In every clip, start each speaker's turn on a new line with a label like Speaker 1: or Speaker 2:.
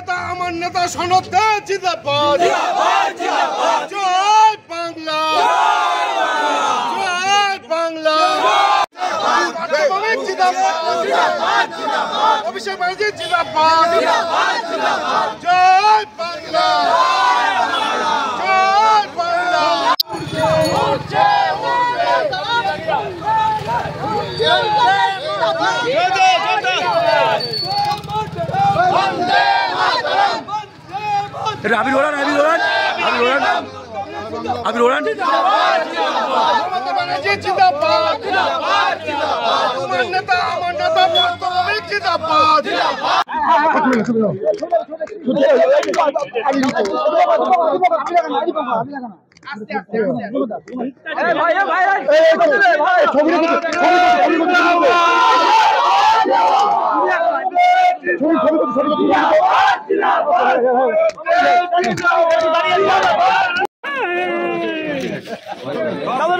Speaker 1: নেতা আমার নেতা সনদে জিন্দাবাদ জয় বাংলা জয় বাংলা অভিষেক ব্যানার্জি জিন্দাবাদ জয় বাংলা জয় বাংলা
Speaker 2: আবির ওড়ান
Speaker 1: মমতা ব্যানার্জি জিন্দাবাদ তোমার নেতা আমার নেতা জিন্দাবাদ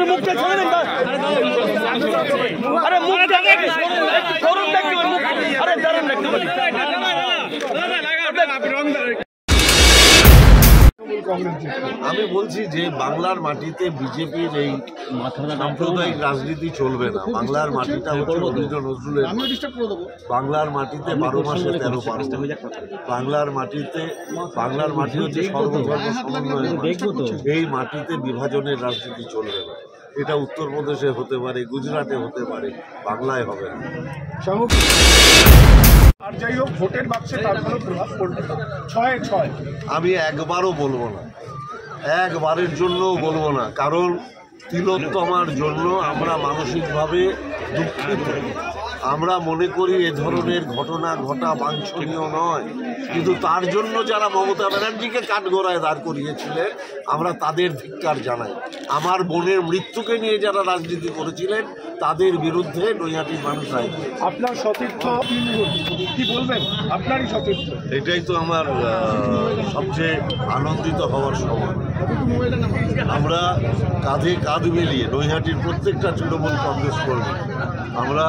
Speaker 2: মুখটা ছেড়ে দেন আরে মুখটা গরম দেখতে আরে দারুণ দেখতে
Speaker 3: আমি বলছি যে বাংলার মাটিতে বিজেপির এই সাম্প্রদায়িক রাজনীতি চলবে না। বাংলার মাটিটা হচ্ছে রবীন্দ্র নজরুলের, বাংলার মাটিতে 12 মাসে 13 পার্বণ, বাংলার মাটি হচ্ছে সর্বধর্ম সমন্বয়। এই মাটিতে বিভাজনের রাজনীতি চলবে না। এটা উত্তরপ্রদেশে হতে পারে, গুজরাটে হতে পারে, বাংলায় হবে না।
Speaker 1: আর যাই হোক ভোটের বাক্সে তার কোনো প্রভাব পড়বে না। 6-6
Speaker 3: আমি একবারও বলবো না, একবারের জন্যও বলবো না, কারণ তিলোত্তমার জন্য আমরা মানসিকভাবে দুঃখিত। আমরা মনে করি এ ধরনের ঘটনা ঘটা বাঞ্ছনীয় নয়, কিন্তু তার জন্য যারা মমতা ব্যানার্জিকে কাঠগড়ায় দাঁড় করিয়েছিলেন আমরা তাদের ধিক্কার জানাই। আমার বোনের মৃত্যুকে নিয়ে যারা রাজনীতি করেছিলেন তাদের বিরুদ্ধে নৈহাটির মানুষ আইন।
Speaker 1: আপনার সতীর্থ কি বলবেন? আপনারই সতীর্থ,
Speaker 3: এটাই তো আমার সবচেয়ে আনন্দিত হওয়ার সময়। আমরা কাঁধে কাঁধ মিলিয়ে নৈহাটির প্রত্যেকটা তৃণমূল কংগ্রেস কর্মী আমরা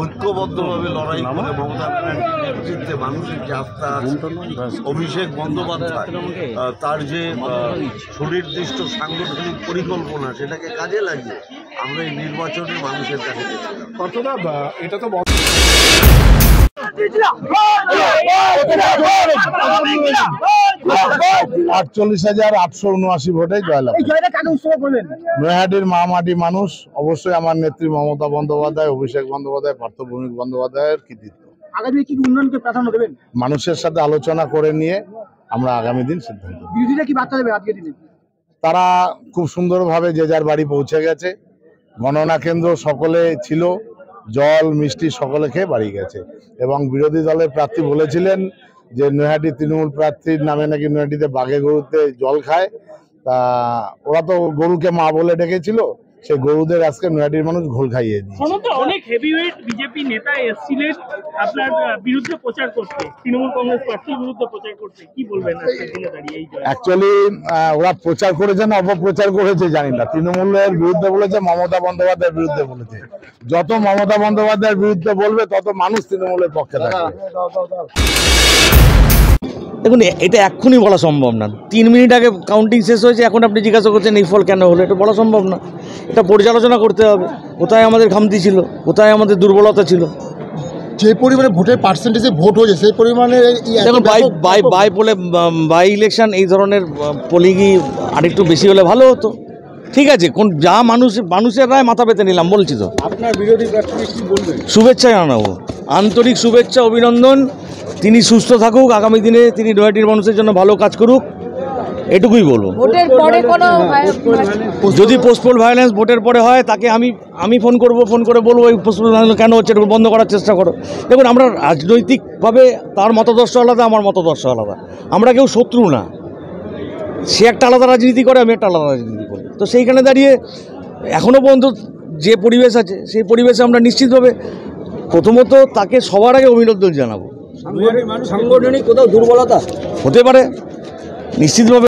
Speaker 3: ঐক্যবদ্ধভাবে লড়াই করে মমতা ব্যানার্জির নেতৃত্বে মানুষের যে আস্থা আছে, অভিষেক বন্দ্যোপাধ্যায় তার যে সুনির্দিষ্ট সাংগঠনিক পরিকল্পনা সেটাকে কাজে লাগিয়ে আমরা এই নির্বাচনে মানুষের কাছে গেছিলাম।
Speaker 1: কতটা এটা তো
Speaker 4: 48,879 ভোটে জয়লাভ। নৈহাটির মা মাটি মানুষ, অবশ্যই আমার নেত্রী মমতা বন্দ্যোপাধ্যায়, অভিষেক বন্দ্যোপাধ্যায়, পার্থভূমিক বন্দ্যোপাধ্যায়ের কৃতিত্ব।
Speaker 5: আগামী কি উন্নয়নকে প্রাধান্য দেবেন?
Speaker 4: মানুষের সাথে আলোচনা করে নিয়ে আমরা আগামী দিন সিদ্ধান্ত।
Speaker 5: বিরোধীরা কি বার্তা দেবে আজকের দিনে?
Speaker 4: তারা খুব সুন্দরভাবে যে যার বাড়ি পৌঁছে গেছে। গণনা কেন্দ্র সকলে ছিল, জল মিষ্টি সকলে খেয়ে বাড়ি গেছে। এবং বিরোধী দলের প্রার্থী বলেছিলেন যে নৈহাটি তৃণমূল প্রার্থীর নামে নাকি নৈহাটিতে বাঘে গরুতে জল খায়। তা ওরা তো গরুকে মা বলে ডেকেছিল, সেই গরুদের আজকে নৈহাটির মানুষ ঘোল খাইয়ে দিয়েছে।
Speaker 2: অনেক হেভিওয়েট বিজেপি নেতা এসেছিলেন আপনার বিরুদ্ধে প্রচার করতে, তৃণমূল কংগ্রেস প্রার্থীর বিরুদ্ধে প্রচার করতে, কি বলবেন?
Speaker 4: অ্যাকচুয়ালি ওরা প্রচার করেছে না অপপ্রচার করেছে জানি না। তৃণমূলের বিরুদ্ধে বলেছে, মমতা বন্দ্যোপাধ্যায়ের বিরুদ্ধে বলেছে। যত মমতা বন্দ্যোপাধ্যায়ের বিরুদ্ধে বলবে তত মানুষ তৃণমূলের পক্ষে থাকবে।
Speaker 6: দেখুন, এটা এক্ষুনি বলা সম্ভব না। 3 মিনিট আগে কাউন্টিং শেষ হয়েছে, এখন আপনি জিজ্ঞাসা করছেন এই ফল কেন হলো। এটা বলা সম্ভব না। এটা পর্যালোচনা করতে হবে, কোথায় আমাদের খামতি ছিল, কোথায় আমাদের দুর্বলতা ছিল।
Speaker 5: যে পরিমাণে ভোটের পার্সেন্টেজে ভোট হয়েছে সেই পরিমাণে
Speaker 6: দেখুন, বাই ইলেকশন এই ধরনের পোলিংই আরেকটু বেশি হলে ভালো হতো। ঠিক আছে, যা মানুষের রায় মাথা পেতে নিলাম বলছি তো।
Speaker 5: আপনার বিরোধী প্রার্থীকে কি বলবেন?
Speaker 6: শুভেচ্ছা জানাবো, আন্তরিক শুভেচ্ছা, অভিনন্দন। তিনি সুস্থ থাকুক, আগামী দিনে তিনি নৈহাটির মানুষের জন্য ভালো কাজ করুক, এটুকুই বলবো। যদি পোস্টপোল ভায়োলেন্স ভোটের পরে হয় তাকে আমি ফোন করে বলবো এই পোস্টপোল ভায়োলেন্স কেন হচ্ছে, এটা বন্ধ করার চেষ্টা করো। দেখুন, আমরা রাজনৈতিকভাবে তার মতাদর্শ আলাদা, আমার মতাদর্শ আলাদা। আমরা কেউ শত্রু না। সে একটা আলাদা রাজনীতি করে, আমি একটা আলাদা রাজনীতি করি। তো সেইখানে দাঁড়িয়ে এখনও পর্যন্ত যে পরিবেশ আছে সেই পরিবেশে আমরা নিশ্চিতভাবে প্রথমত তাকে সবার আগে অভিনন্দন জানাবো।
Speaker 5: সাংগঠনিক কোথাও দুর্বলতা
Speaker 6: হতে পারে, নিশ্চিতভাবে।